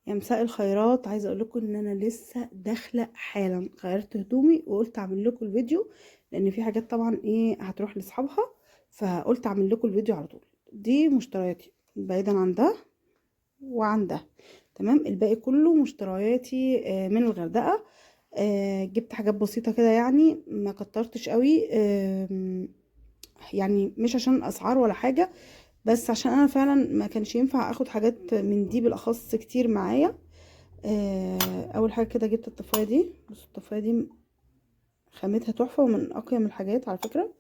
يا مساء الخيرات، عايزه اقول لكم ان انا لسه داخله حالا غيرت هدومي وقلت اعمل لكم الفيديو، لان في حاجات طبعا هتروح لاصحابها، فقلت اعمل لكم الفيديو على طول. دي مشترياتي بعيدا عن ده وعن ده. تمام، الباقي كله مشترياتي من الغردقه. جبت حاجات بسيطه كده، يعني ما كترتش قوي. يعني مش عشان الاسعار ولا حاجه، بس عشان انا فعلا ما كانش ينفع اخد حاجات من دي بالاخص كتير معايا. اول حاجه كده جبت الطفايه دي. بص الطفايه دي خامتها تحفه ومن اقيم الحاجات على فكره،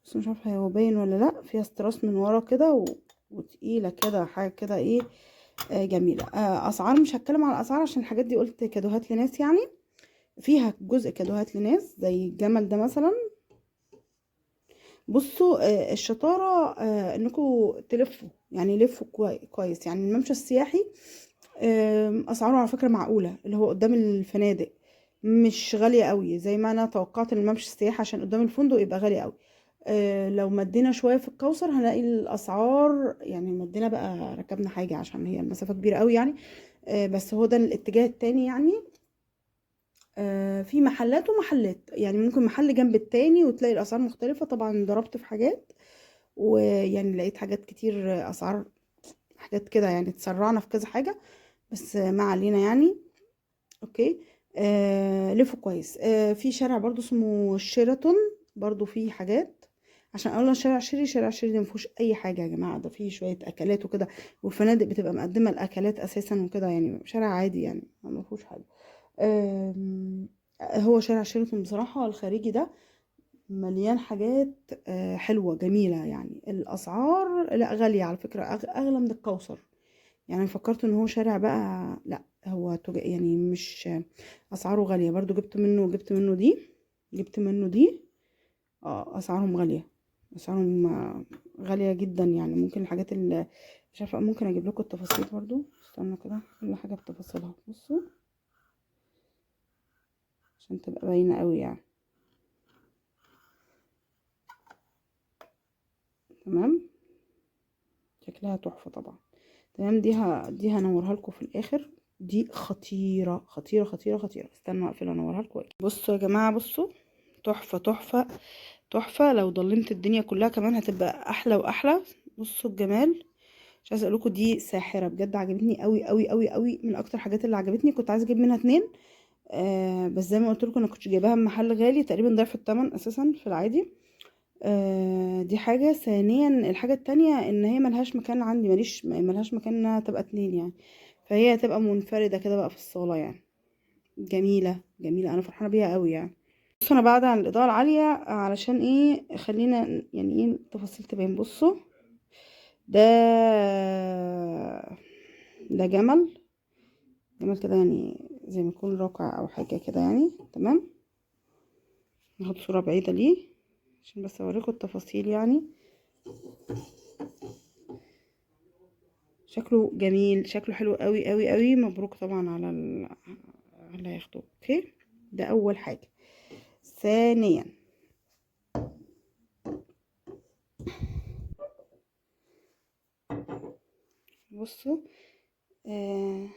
بس مش عارفه هو باين ولا لا. فيها استراس من ورا كده وتقيله كده، حاجه كده جميله. اسعار مش هتكلم على الاسعار عشان الحاجات دي قلت كادوهات لناس يعني. فيها جزء كادوهات لناس زي الجمل ده مثلا. بصوا الشطاره انكم تلفوا، يعني لفوا كويس. يعني الممشى السياحي اسعاره على فكره معقوله، اللي هو قدام الفنادق مش غاليه قوي زي ما انا توقعت ان الممشى السياحي عشان قدام الفندق يبقى غالي قوي. لو مدينا شويه في الكوثر هنلاقي الاسعار، يعني مدينا بقى ركبنا حاجه عشان هي المسافه كبيره قوي يعني. بس هو ده الاتجاه التاني يعني. في محلات ومحلات، يعني ممكن محل جنب التاني وتلاقي الاسعار مختلفه. طبعا ضربت في حاجات ويعني لقيت حاجات كتير اسعار حاجات كده، يعني اتسرعنا في كذا حاجه، بس ما علينا يعني. اوكي. لفوا كويس. في شارع برضو اسمه شيراتون، برضو فيه حاجات. عشان اولا شارع شيري ده مفيهوش اي حاجه يا جماعه، ده فيه شويه اكلات وكده، والفنادق بتبقى مقدمه الاكلات اساسا وكده، يعني شارع عادي يعني ما فيهوش حاجه. هو شارع شيراتون بصراحه الخارجي ده مليان حاجات حلوه جميله. يعني الاسعار لا غاليه على فكره، اغلى من الكوثر. يعني فكرت ان هو شارع بقى، لا هو يعني مش اسعاره غاليه. برضو جبت منه دي. اسعارهم غاليه، اسعارهم غاليه جدا. يعني ممكن الحاجات اللي مش عارفه، ممكن اجيب لكم التفاصيل برضو. استنى كده، كل حاجه بتفاصيلها بصوا عشان تبقى باينه قوي يعني. تمام، شكلها تحفه طبعا. تمام، دي هنورها لكم في الاخر. دي خطيره خطيره خطيره خطيره. استنوا اقفل انورها لكم. بصوا يا جماعه، بصوا تحفه تحفه تحفة. لو ضلمت الدنيا كلها كمان هتبقى احلى واحلى. بصوا الجمال، مش عايزه اقول لكم دي ساحره بجد. عجبتني قوي قوي قوي قوي، من اكتر الحاجات اللي عجبتني. كنت عايزه اجيب منها اتنين، بس زي ما قلت لكم انا كنت جايباها من محل غالي تقريبا ضعف الثمن اساسا في العادي. دي حاجه. ثانيا الحاجه التانية ان هي ملهاش مكان عندي، ملهاش مكان انها تبقى اتنين يعني، فهي هتبقى منفرده كده بقى في الصاله يعني. جميله جميله، انا فرحانه بيها قوي يعني. بص انا بعد عن الاضاءه العاليه علشان خلينا يعني التفاصيل تبين. بصوا ده جمل. جمل كده يعني زي ما يكون راقع او حاجه كده يعني. تمام، ناخد صوره بعيده ليه عشان بس اوريكم التفاصيل يعني. شكله جميل، شكله حلو قوي قوي قوي. مبروك طبعا على على اللي هياخدوه. اوكي، ده اول حاجه. ثانيا بصوا، آه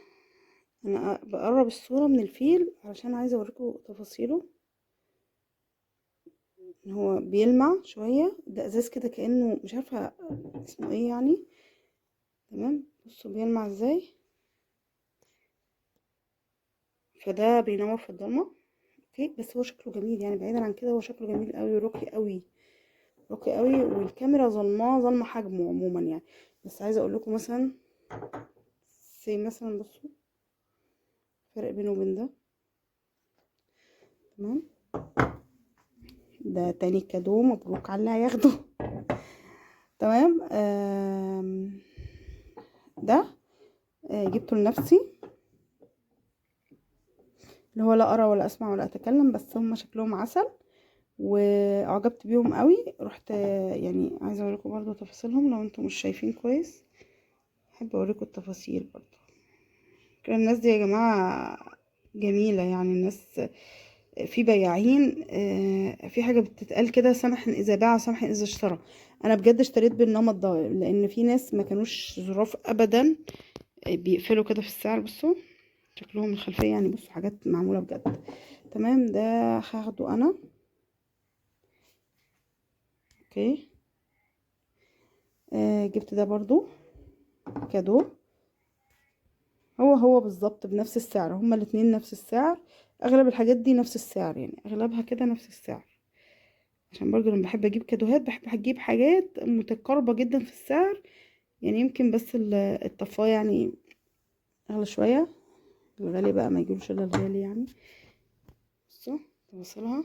انا بقرب الصورة من الفيل علشان عايزة اوريكم تفاصيله. ان هو بيلمع شوية، ده ازاز كده كأنه مش عارفة اسمه ايه يعني. تمام، بصوا بيلمع ازاي. فده بينور في الضلمة. اوكي، بس هو شكله جميل يعني. بعيدا عن كده هو شكله جميل قوي، راقي قوي، راقي قوي. والكاميرا ظلمة حجمه عموما يعني. بس عايزة اقول لكم مثلا، مثلا بصوا فرق بينه وبين ده. تمام، ده تاني كادو، مبروك على اللي هياخده. تمام. ده جبته لنفسي، اللي هو لا ارى ولا اسمع ولا اتكلم، بس هم شكلهم عسل واعجبت بيهم قوي. رحت يعني عايزه اوريكم برضو تفاصيلهم لو انتم مش شايفين كويس. احب اوريكم التفاصيل برضو. كان الناس دي يا جماعه جميله يعني. الناس في بياعين، في حاجه بتتقال كده: سمح اذا باع سمح اذا اشترى. انا بجد اشتريت بالنمط ده، لان في ناس ما كانوش ظراف ابدا. بيقفلوا كده في السعر. بصوا شكلهم الخلفيه يعني، بصوا حاجات معموله بجد. تمام، ده هاخده انا. اوكي. جبت ده برضو كادو، هو بالظبط بنفس السعر، هما الاتنين نفس السعر. اغلب الحاجات دي نفس السعر يعني، اغلبها كده نفس السعر. عشان برضو لما بحب اجيب كادوهات بحب اجيب حاجات متقاربة جدا في السعر يعني. يمكن بس الطفاية يعني اغلى شوية، الغالي بقى ما يجيبش الا الغالي يعني. بصوا توصلها،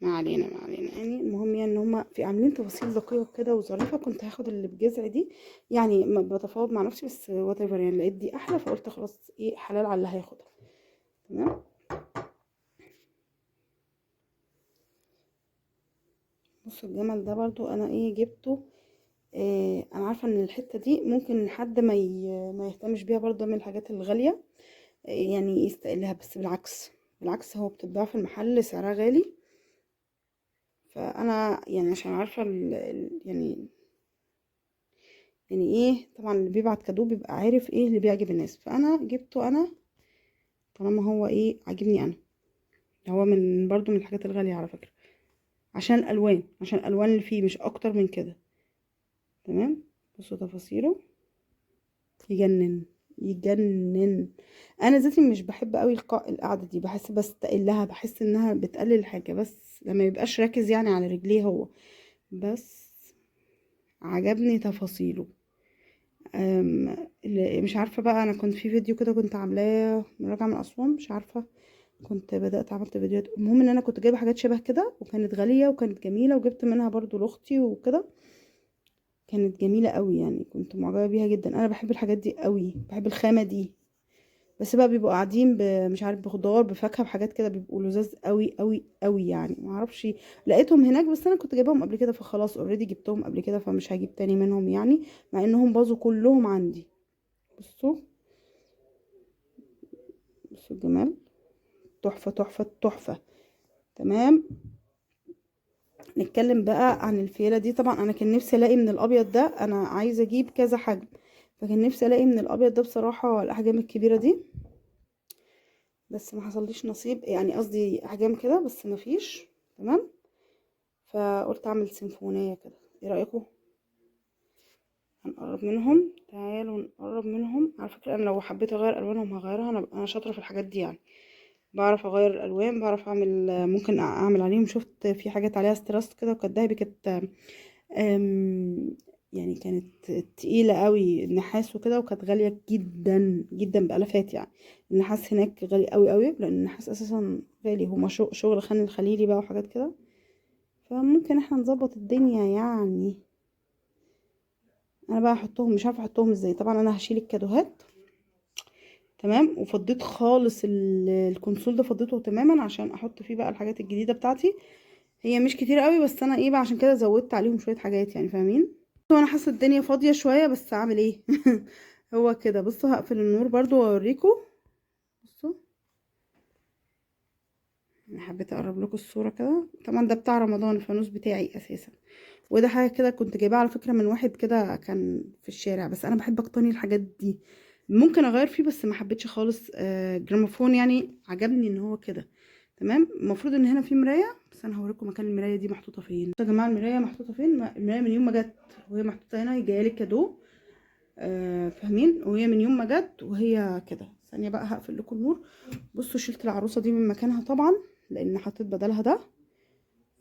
ما علينا يعني. المهم يعني ان هما في عاملين تفاصيل دقيقة كده وظريفة. كنت هاخد اللي بجذع دي يعني، بتفاوض مع نفسي بس وات ايفر يعني، لقيت دي احلى فقلت خلاص ايه حلال على اللي هياخدها. تمام. بصوا الجمل ده برضو انا ايه جبته. انا عارفه ان الحته دي ممكن حد ما يهتمش بيها برضو، من الحاجات الغاليه يعني يستقلها، بس بالعكس، بالعكس هو بتتباع في المحل سعرها غالي. فانا يعني عشان عارفه يعني ايه، طبعا اللي بيبعت كادو بيبقى عارف ايه اللي بيعجب الناس، فانا جبته انا طالما هو ايه عاجبني انا. هو من برضو من الحاجات الغاليه على فكره، عشان الالوان، عشان الالوان اللي فيه مش اكتر من كده. تمام. بصوا تفاصيله يجنن، يجنن. انا ذاتي مش بحب قوي القعده دي، بحس بستقلها، بحس انها بتقلل الحاجه، بس لما يبقاش راكز يعني على رجليه هو بس. عجبني تفاصيله. مش عارفه بقى، انا كنت في فيديو كده كنت عاملاه من راجعه من اسوان، مش عارفه كنت بدات عملت فيديوهات. المهم ان انا كنت جايبه حاجات شبه كده وكانت غاليه وكانت جميله، وجبت منها برضو لاختي وكده. كانت جميله قوي يعني، كنت معجبه بيها جدا. انا بحب الحاجات دي قوي، بحب الخامه دي. بس بقى بيبقوا قاعدين مش عارف بخضار بفاكهه بحاجات كده، بيبقوا لذاذ قوي قوي قوي يعني. ما اعرفش، لقيتهم هناك بس انا كنت جايباهم قبل كده فخلاص اوريدي جبتهم قبل كده، فمش هجيب تاني منهم يعني، مع انهم باظوا كلهم عندي. بصوا، بصوا الجمال، تحفه تحفه تحفه. تمام. نتكلم بقى عن الفيله دي. طبعا انا كان نفسي الاقي من الابيض ده، انا عايزه اجيب كذا حجم، فكان نفسي الاقي من الابيض ده بصراحه الاحجام الكبيره دي، بس ما حصليش نصيب يعني، قصدي احجام كده بس ما فيش. تمام. فقلت اعمل سيمفونية كده. ايه رأيكم؟ هنقرب منهم، تعالوا نقرب منهم. على فكرة انا لو حبيت اغير الوانهم هغيرها، انا شاطرة في الحاجات دي يعني، بعرف اغير الالوان، بعرف اعمل، ممكن اعمل عليهم. شفت في حاجات عليها ستراس كده وكانت دهبي، كانت يعني كانت تقيلة قوي نحاس وكده، وكانت غالية جدا جدا بألافات يعني. النحاس هناك غالي قوي قوي، لان النحاس اساسا غالي، هما شغل خان الخليلي بقى وحاجات كده. فممكن احنا نظبط الدنيا يعني. انا بقى احطهم، مش عارفه احطهم ازاي. طبعا انا هشيل الكادوهات. تمام. وفضيت خالص الكونسول ده، فضيته تماما عشان احط فيه بقى الحاجات الجديده بتاعتي. هي مش كتير قوي بس انا ايه بقى عشان كده زودت عليهم شويه حاجات يعني، فاهمين؟ وانا حاسه الدنيا فاضيه شويه بس اعمل ايه. هو كده. بصوا هقفل النور برضو واوريكم. بصوا، انا حبيت اقرب لكم الصوره كده. طبعا ده بتاع رمضان، الفانوس بتاعي اساسا. وده حاجه كده كنت جايباها على فكره من واحد كده كان في الشارع، بس انا بحب اقتني الحاجات دي. ممكن اغير فيه بس ما حبيتش خالص. جراموفون يعني عجبني ان هو كده. تمام. المفروض ان هنا في مرايه، بس انا هوريكم مكان المرايه دي محطوطه فين. يا جماعه المرايه محطوطه فين؟ المرايه من يوم ما جت وهي محطوطه هنا، هي جايه لي كادو. فاهمين؟ وهي من يوم ما جت وهي كده. ثانيه بقى هقفل لكم النور. بصوا شلت العروسه دي من مكانها طبعا، لان حطيت بدلها ده.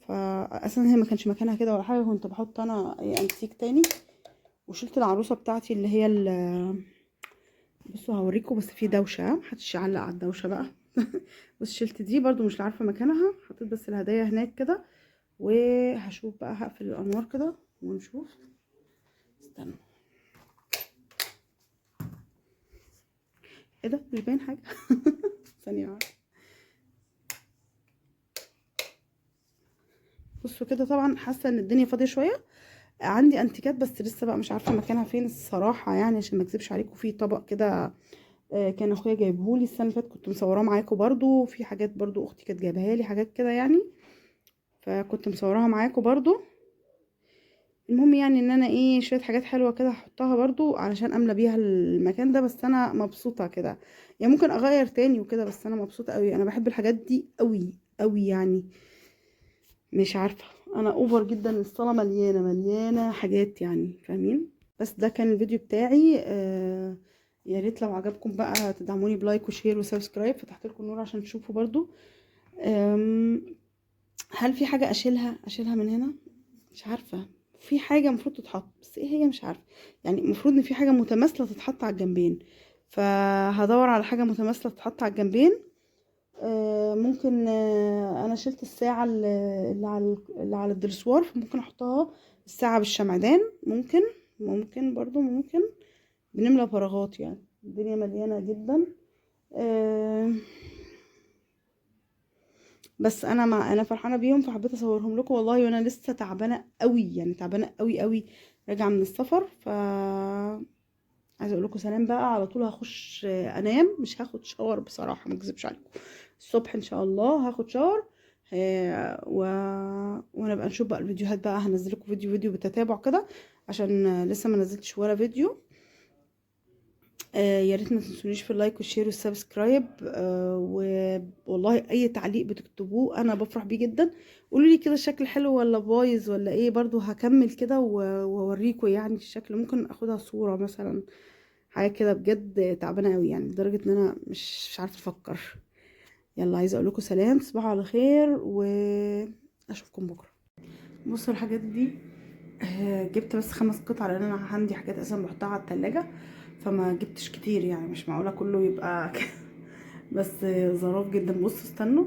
فاساسا هي ما كانش مكانها كده ولا حاجه، كنت بحط انا اي انتيك تاني. وشلت العروسه بتاعتي اللي هي بصوا هوريكم بس في دوشه، محدش يعلق على الدوشه بقى. بس شلت دي برضو مش عارفه مكانها، حطيت بس الهدايا هناك كده. وهشوف بقى، هقفل الانوار كده ونشوف. استنى، ايه ده مش باين حاجه. ثانيه واحدة. بصوا كده، طبعا حاسه ان الدنيا فاضيه شويه. عندي انتيكات بس لسه بقى مش عارفه مكانها فين الصراحه يعني، عشان ما اكذبش عليكم. في طبق كده كان اخويا جايبهولي السنه اللي فاتت، كنت مصوراه معاكم برضو. في حاجات برضو اختي كانت جايبها لي، حاجات كده يعني، فكنت مصوراها معاكم برضو. المهم يعني ان انا ايه شويه حاجات حلوه كده هحطها برضو علشان املى بيها المكان ده، بس انا مبسوطه كده. يعني ممكن اغير تاني وكده، بس انا مبسوطه قوي، انا بحب الحاجات دي قوي قوي يعني. مش عارفه، انا اوفر جدا، الصاله مليانه مليانه حاجات يعني، فاهمين؟ بس ده كان الفيديو بتاعي. يا ريت لو عجبكم بقى تدعموني بلايك وشير وسبسكرايب، فتحت لكم النور عشان تشوفوا برضو. آم، هل في حاجه اشيلها من هنا؟ مش عارفة. في حاجة المفروض تتحط، بس ايه هي مش عارفة. يعني المفروض ان في حاجة متماثلة تتحط على الجنبين، فهدور على حاجة متماثلة تتحط على الجنبين. ممكن انا شلت الساعة اللي على الدرسوار، فممكن احطها الساعة بالشمعدان. ممكن برضو ممكن بنملى فراغات يعني، الدنيا مليانة جدا. آه، بس انا فرحانه بيهم، فحبيت اصورهم لكم والله. وانا لسه تعبانه قوي يعني، تعبانه قوي قوي، راجعه من السفر. عايزه اقول لكم سلام بقى، على طول هخش انام، مش هاخد شاور بصراحه، ما اكذبش عليكم. الصبح ان شاء الله هاخد شاور. ونبقى نشوف بقى الفيديوهات بقى، هنزل لكم فيديو بالتتابع كده، عشان لسه ما نزلتش ولا فيديو. يا ريت ما تنسونيش في اللايك والشير والسبسكرايب. والله اي تعليق بتكتبوه انا بفرح بيه جدا. قولوا لي كده الشكل حلو ولا بايظ ولا ايه، برضو هكمل كده واوريكم يعني الشكل. ممكن اخدها صورة مثلا، حاجه كده. بجد تعبانه قوي يعني، لدرجه ان انا مش عارفه افكر. يلا، عايزه اقول لكم سلام، تصبحوا على خير، واشوفكم بكره. بصوا الحاجات دي، جبت بس 5 قطع، لان انا عندي حاجات اصلا بحطها على التلاجة، فما جبتش كتير يعني، مش معقوله كله يبقى بس ظراف جدا. بصوا استنوا،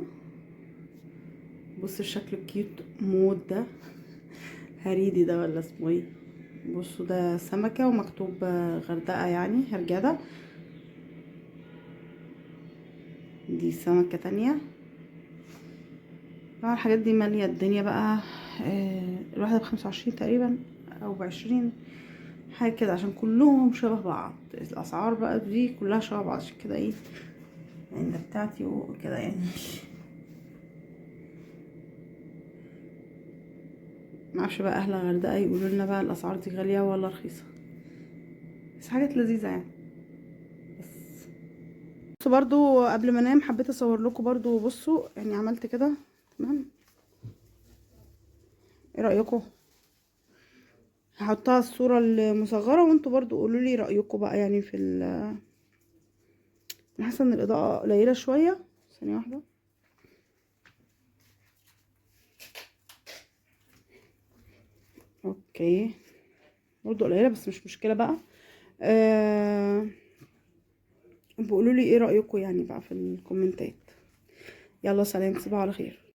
بصوا الشكل الكيوت موت ده، هريدي ده ولا اسمه ايه؟ بصوا ده سمكه ومكتوب غردقه يعني، هرجده. دي سمكه تانية. طبعا الحاجات دي ماليه الدنيا بقى. الواحده ب25 تقريبا او ب20 حاجه كده، عشان كلهم شبه بعض. الاسعار بقى دي كلها شبه بعض، عشان كده ايه يعني، ده بتاعتي وكده يعني. معرفش بقى اهل الغردقه يقولوا لنا بقى الاسعار دي غاليه ولا رخيصه، بس حاجات لذيذه يعني. بس برضو قبل ما انام حبيت اصور لكم برضو. بصوا يعني عملت كده، تمام؟ ايه رايكم؟ هحطها الصوره المصغره، وانتوا برضو قولوا لي رايكم بقى يعني في انا حاسه ان الاضاءه قليله شويه. ثانيه واحده. اوكي، برضو قليله بس مش مشكله بقى. بقولوا لي ايه رايكم يعني بقى في الكومنتات. يلا سلام، تصبحوا على خير.